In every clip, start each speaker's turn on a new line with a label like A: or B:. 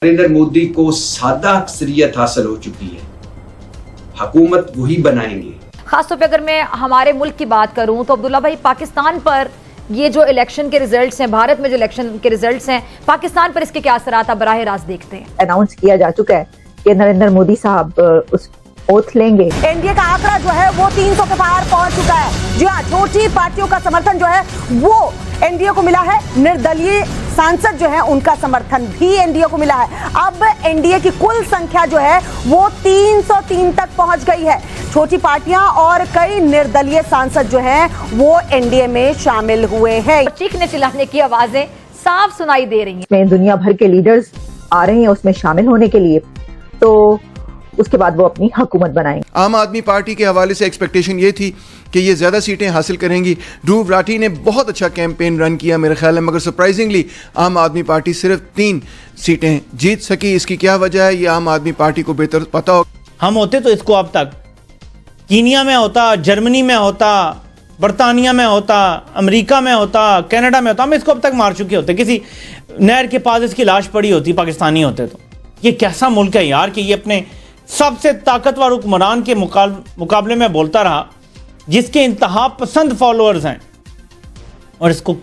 A: नरेंद्र मोदी को सादा अक्सरियत हासिल हो चुकी है, हुकूमत वही बनाएंगे।
B: खासतौर पे अगर मैं हमारे मुल्क की बात करूं तो अब्दुल्ला भाई, पाकिस्तान पर ये जो इलेक्शन के रिजल्ट्स हैं, भारत में जो इलेक्शन के रिजल्ट्स हैं, पाकिस्तान पर इसके क्या असरात आप बराह रास्त देखते हैं?
C: अनाउंस किया जा चुका है कि नरेंद्र मोदी साहब उस ओथ लेंगे।
D: एनडीए का आंकड़ा जो है वो 300 के पार पहुंच चुका है। जी हाँ, छोटी पार्टियों का समर्थन जो है वो एनडीए को मिला है। निर्दलीय सांसद जो है उनका समर्थन भी एनडीए को मिला है। अब एनडीए की कुल संख्या जो है वो 303 तक पहुंच गई है। छोटी पार्टियां और कई निर्दलीय सांसद जो हैं वो एनडीए में शामिल हुए हैं।
B: चीखने चिल्लाने की आवाजें साफ सुनाई दे रही हैं।
C: में दुनिया भर के लीडर्स आ रहे हैं उसमें शामिल होने के लिए, तो उसके बाद वो अपनी हुकूमत बनाएंगे।
E: आम आदमी पार्टी के हवाले से एक्सपेक्टेशन ये थी कि ये ज़्यादा सीटें हासिल करेंगी। ध्रुव राठी ने बहुत अच्छा कैंपेन रन किया मेरे ख्याल में, मगर सरप्राइजिंगली आम आदमी पार्टी सिर्फ 3 सीटें जीत सकी। इसकी क्या वजह है, ये आम आदमी पार्टी को बेहतर पता हो।
F: हम होते तो इसको अब तक कीनिया में होता, जर्मनी में होता, बरतानिया में होता, अमेरिका में होता, कनाडा में होता, हम इसको अब तक मार चुके होते। किसी नहर के पास इसकी लाश पड़ी होती पाकिस्तानी होते तो। ये कैसा मुल्क है यार कि ये अपने सबसे ताकतवर हुक्मरान के मुकाबले में बोलता रहा, जिसके इंतहा पसंद फॉलोअर्स हैं, और इसको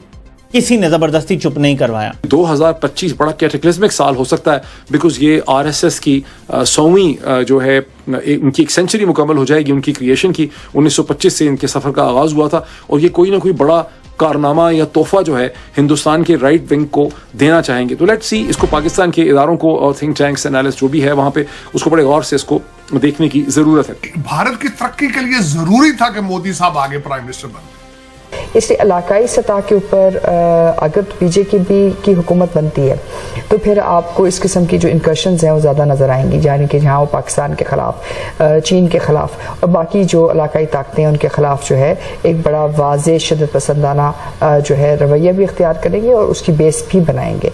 F: किसी ने जबरदस्ती चुप नहीं करवाया।
G: 2025 बड़ा कैटेक्लिज्मिक साल हो सकता है, बिकॉज ये आरएसएस की 100वीं जो है उनकी एक सेंचुरी मुकम्मल हो जाएगी उनकी क्रिएशन की। 1925 से इनके सफर का आगाज हुआ था, और ये कोई ना कोई बड़ा कारनामा या तोहफा जो है हिंदुस्तान के राइट विंग को देना चाहेंगे। तो लेट्स सी, इसको पाकिस्तान के इदारों को और थिंक टैंक्स एनालिस्ट जो भी है वहां पे उसको बड़े गौर से इसको देखने की जरूरत है।
H: भारत की तरक्की के लिए जरूरी था कि मोदी साहब आगे प्राइम मिनिस्टर बने।
I: इसलिए इलाकाई सतह के ऊपर अगर बीजेपी की हुकूमत बनती है तो फिर आपको इस किस्म की जो इंकर्शंस हैं वो ज़्यादा नज़र आएंगी, यानी कि जहाँ वो पाकिस्तान के ख़िलाफ़, चीन के ख़िलाफ़ और बाकी जो इलाकाई ताकतें हैं उनके ख़िलाफ़ जो है एक बड़ा वाज़े शिद्दत पसंदाना जो है रवैया भी इख्तियार करेंगे और उसकी बेस भी बनाएंगे।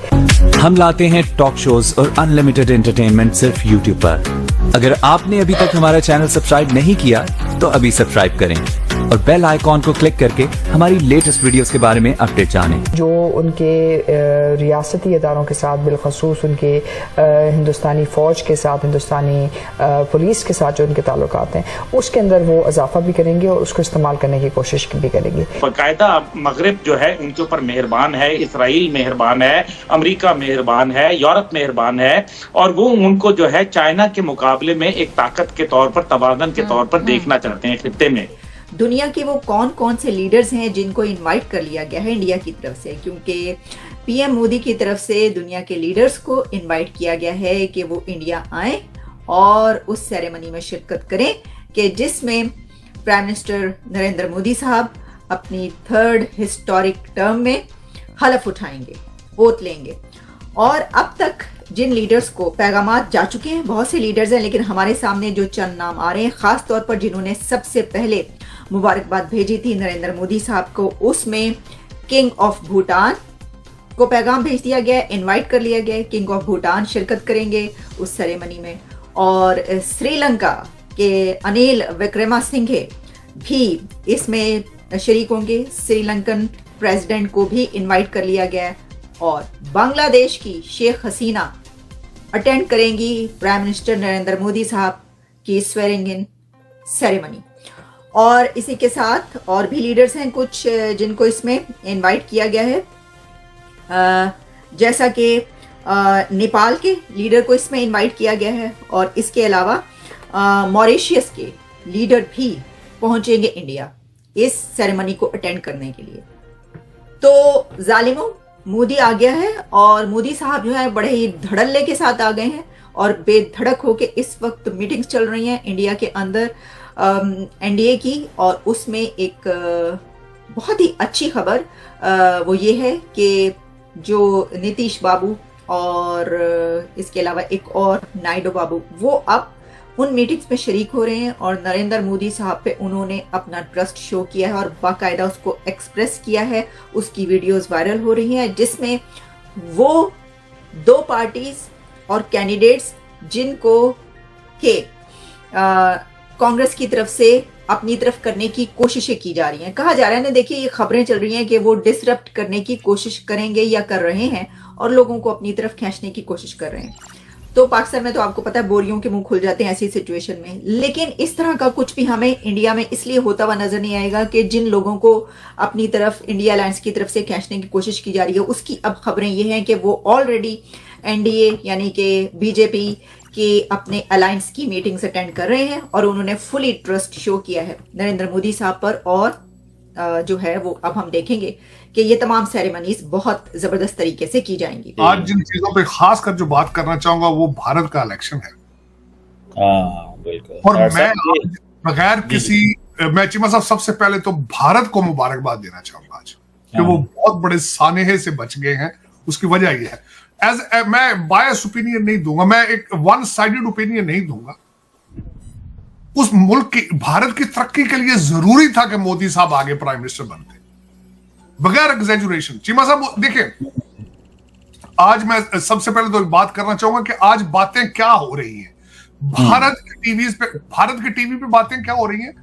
J: हम लाते हैं टॉक शोज और अनलिमिटेड एंटरटेनमेंट सिर्फ यूट्यूब पर। अगर आपने अभी तक हमारा चैनल सब्सक्राइब नहीं किया तो अभी सब्सक्राइब करें और बेल आइकॉन को क्लिक करके हमारी लेटेस्ट वीडियोस के बारे में अपडेट जानें।
I: जो उनके रियासती इदारों के साथ, बिलखसूस उनके हिंदुस्तानी फ़ौज के साथ, हिंदुस्तानी पुलिस के साथ जो उनके ताल्लुकात हैं, उसके अंदर वो इजाफा भी करेंगे और उसको इस्तेमाल करने की कोशिश भी करेंगे।
K: बाकायदा मगरिब जो है उनके ऊपर मेहरबान है, इसराइल मेहरबान है, अमेरिका मेहरबान है, यूरोप मेहरबान है, और वो उनको जो है चाइना के मुकाबले में एक ताकत के तौर पर, तबादन के तौर पर देखना चाहते हैं खित्ते में।
L: दुनिया के वो कौन कौन से लीडर्स हैं जिनको इनवाइट कर लिया गया है इंडिया की तरफ से, क्योंकि पीएम मोदी की तरफ से दुनिया के लीडर्स को इनवाइट किया गया है कि वो इंडिया आए और उस सेरेमनी में शिरकत करें कि जिसमें प्राइम मिनिस्टर नरेंद्र मोदी साहब अपनी 3rd हिस्टोरिक टर्म में हलफ उठाएंगे, ओथ लेंगे। और अब तक जिन लीडर्स को पैगामात जा चुके हैं, बहुत से लीडर्स हैं, लेकिन हमारे सामने जो चंद नाम आ रहे हैं, खास तौर पर जिन्होंने सबसे पहले मुबारकबाद भेजी थी नरेंद्र मोदी साहब को, उसमें किंग ऑफ भूटान को पैगाम भेज दिया गया, इनवाइट कर लिया गया। किंग ऑफ भूटान शिरकत करेंगे उस सेरेमनी में, और श्रीलंका के अनिल विक्रमासिंघे भी इसमें शरीक होंगे। श्रीलंकन प्रेसिडेंट को भी इनवाइट कर लिया गया, और बांग्लादेश की शेख हसीना अटेंड करेंगी प्राइम मिनिस्टर नरेंद्र मोदी साहब की स्वेरिंग इन सेरेमनी। और इसी के साथ और भी लीडर्स हैं कुछ जिनको इसमें इनवाइट किया गया है, जैसा कि नेपाल के लीडर को इसमें इनवाइट किया गया है, और इसके अलावा मॉरिशियस के लीडर भी पहुंचेंगे इंडिया इस सेरेमनी को अटेंड करने के लिए। तो जालिमों, मोदी आ गया है, और मोदी साहब जो है बड़े ही धड़ल्ले के साथ आ गए हैं, और बेधड़क होके इस वक्त मीटिंग्स चल रही हैं इंडिया के अंदर एनडीए की। और उसमें एक बहुत ही अच्छी खबर वो ये है कि जो नीतीश बाबू और इसके अलावा एक और नायडू बाबू, वो अब उन मीटिंग्स में शरीक हो रहे हैं, और नरेंद्र मोदी साहब पे उन्होंने अपना ट्रस्ट शो किया है और बाकायदा उसको एक्सप्रेस किया है। उसकी वीडियोस वायरल हो रही हैं जिसमें वो 2 पार्टीज और कैंडिडेट्स जिनको के कांग्रेस की तरफ से अपनी तरफ करने की कोशिशें की जा रही हैं। कहा जा रहा है ना, देखिए ये खबरें चल रही हैं कि वो डिसरप्ट करने की कोशिश करेंगे या कर रहे हैं और लोगों को अपनी तरफ खींचने की कोशिश कर रहे हैं। तो पाकिस्तान में तो आपको पता है बोरियों के मुंह खुल जाते हैं ऐसी सिचुएशन में। लेकिन इस तरह का कुछ भी हमें इंडिया में इसलिए होता हुआ नजर नहीं आएगा कि जिन लोगों को अपनी तरफ इंडिया अलायंस की तरफ से खींचने की कोशिश की जा रही है, उसकी अब खबरें ये हैं कि वो ऑलरेडी एनडीए यानी कि बीजेपी के अपने अलायंस की मीटिंग्स अटेंड कर रहे हैं और उन्होंने फुली ट्रस्ट शो किया है नरेंद्र मोदी साहब पर। और जो है वो अब हम देखेंगे कि ये तमाम सेरेमनीज बहुत जबरदस्त तरीके से की जाएंगी।
H: आज जिन चीजों पे खास कर जो बात करना चाहूंगा वो भारत का इलेक्शन है।
M: बिल्कुल।
H: और मैं बगैर किसी, मैं चीमा साहब सबसे पहले तो भारत को मुबारकबाद देना चाहूंगा आज कि वो बहुत बड़े सानेहे से बच गए हैं। उसकी वजह ये है, मैं बायस ओपिनियन नहीं दूंगा, मैं एक वन साइडेड ओपिनियन नहीं दूंगा। उस मुल्क की, भारत की तरक्की के लिए जरूरी था कि मोदी साहब आगे प्राइम मिनिस्टर बनते, बगैर एग्जैजुरेशन। चीमा साहब देखिए, आज मैं सबसे पहले तो बात करना चाहूंगा कि आज बातें क्या हो रही हैं भारत की टीवी पे बातें क्या हो रही हैं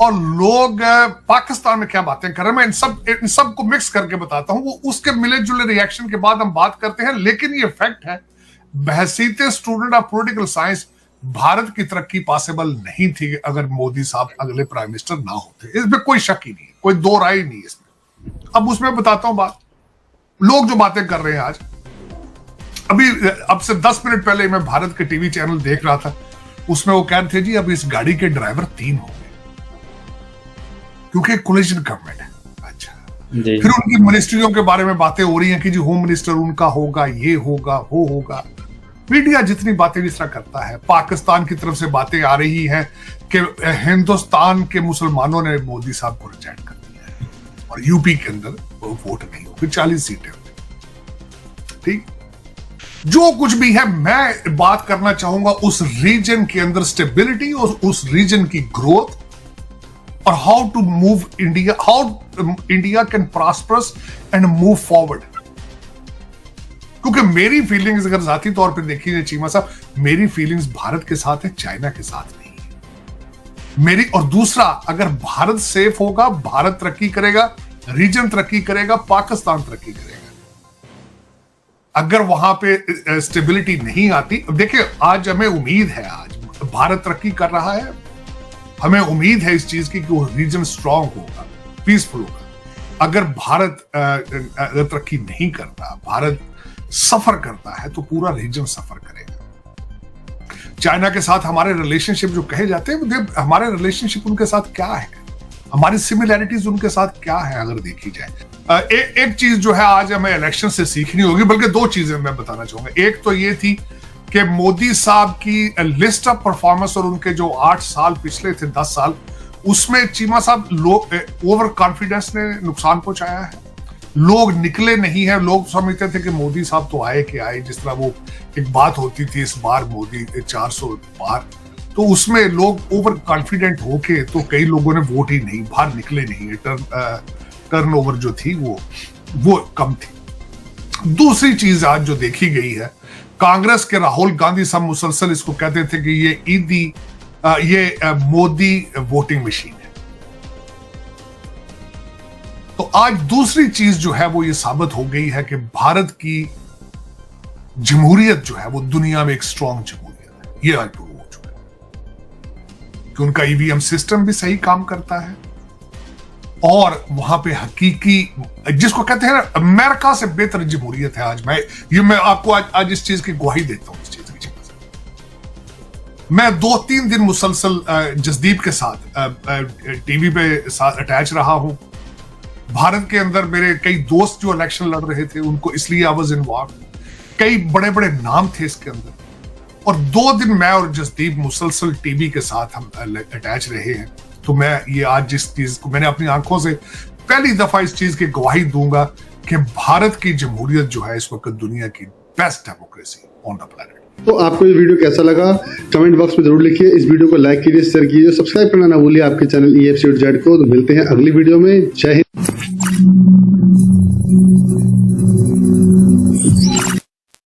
H: और लोग पाकिस्तान में क्या बातें कर रहे हैं। मैं इन सब को मिक्स करके बताता हूं, वो उसके मिले जुले रिएक्शन के बाद हम बात करते हैं। लेकिन ये फैक्ट है, बहसीते student of political science, Bharat की तरक्की पॉसिबल नहीं थी अगर मोदी साहब अगले प्राइम मिनिस्टर ना होते। इसमें कोई शक ही नहीं, कोई दो राय नहीं है इसमें। अब उसमें बताता हूं बात, लोग जो बातें कर रहे हैं आज, अभी अब से 10 मिनट पहले मैं भारत के टीवी चैनल देख रहा था, उसमें वो कह रहे थे जी अब इस गाड़ी के ड्राइवर 3 हो गए क्योंकि कोलिजन गवर्नमेंट है। अच्छा, फिर उनकी मिनिस्ट्रियों के बारे में बातें हो रही हैं कि जी होम मिनिस्टर उनका होगा, ये होगा, वो होगा। मीडिया जितनी बातें जिस तरह करता है, पाकिस्तान की तरफ से बातें आ रही हैं कि हिंदुस्तान के मुसलमानों ने मोदी साहब को रिजेक्ट कर दिया है और यूपी के अंदर वोट नहीं हो, फिर 40 सीटें होती। ठीक, जो कुछ भी है, मैं बात करना चाहूंगा उस रीजन के अंदर स्टेबिलिटी और उस रीजन की ग्रोथ और how to move India, how India can prosperous and move forward. क्योंकि मेरी फीलिंग्स अगर जाती तौर पे देखिए चीमा साहब, मेरी फीलिंग्स भारत के साथ है, चाइना के साथ नहीं है मेरी। और दूसरा, अगर भारत सेफ होगा, भारत तरक्की करेगा, रीजन तरक्की करेगा, पाकिस्तान तरक्की करेगा। अगर वहां पे स्टेबिलिटी नहीं आती, देखिए आज हमें उम्मीद है, आज भारत तरक्की कर रहा है, हमें उम्मीद है इस चीज की कि वो रीजन स्ट्रांग होगा, पीसफुल होगा। अगर भारत अगर तरक्की नहीं करता, भारत सफर करता है, तो पूरा रीजन सफर करेगा। चाइना के साथ हमारे रिलेशनशिप जो कहे जाते हैं, हमारे रिलेशनशिप उनके साथ क्या है, हमारी सिमिलैरिटीज उनके साथ क्या है अगर देखी जाए। एक चीज जो है आज हमें इलेक्शन से सीखनी होगी, बल्कि 2 चीजें मैं बताना चाहूंगा। एक तो ये थी कि मोदी साहब की लिस्ट ऑफ परफॉर्मेंस और उनके जो 8 साल पिछले थे, 10 साल, उसमें चीमा साहब ओवर कॉन्फिडेंस ने नुकसान पहुंचाया है। लोग निकले नहीं है, लोग समझते थे कि मोदी साहब तो आए कि आए, जिस तरह वो एक बात होती थी इस बार मोदी 400 पार, तो उसमें लोग ओवर कॉन्फिडेंट होके तो कई लोगों ने वोट ही नहीं, बाहर निकले नहीं है, टर्नओवर जो थी वो कम थी। दूसरी चीज आज जो देखी गई है, कांग्रेस के राहुल गांधी साहब मुसलसल इसको कहते थे कि ये मोदी वोटिंग मशीन है। तो आज दूसरी चीज जो है वो ये साबित हो गई है कि भारत की जमहूरियत जो है वो दुनिया में एक स्ट्रॉन्ग जमहूरियत है। ये आज प्रूव हो चुका है कि उनका ईवीएम सिस्टम भी सही काम करता है और वहां पे हकीकी, जिसको कहते हैं ना, अमेरिका से बेहतर जमहूरियत है। आज मैं आपको आज इस चीज की गवाही देता हूं। इस चीज की मैं 2-3 दिन मुसलसल जसदीप के साथ टीवी पे साथ अटैच रहा हूं। भारत के अंदर मेरे कई दोस्त जो इलेक्शन लड़ रहे थे, उनको इसलिए आई वाज इन्वॉल्व, कई बड़े बड़े नाम थे इसके अंदर। और 2 दिन मैं और जसदीप मुसलसल टीवी के साथ हम अटैच रहे हैं। तो मैं ये आज जिस चीज को मैंने अपनी आंखों से पहली दफा इस चीज की गवाही दूंगा कि भारत की जमहूरियत जो है इस वक्त दुनिया की best democracy on the planet.
M: तो आपको ये वीडियो कैसा लगा कमेंट बॉक्स में जरूर लिखिए। इस वीडियो को लाइक कीजिए, शेयर कीजिए, सब्सक्राइब करना ना भूलिए आपके चैनल EFC.Z को। तो मिलते हैं अगली वीडियो में। जय हिंद।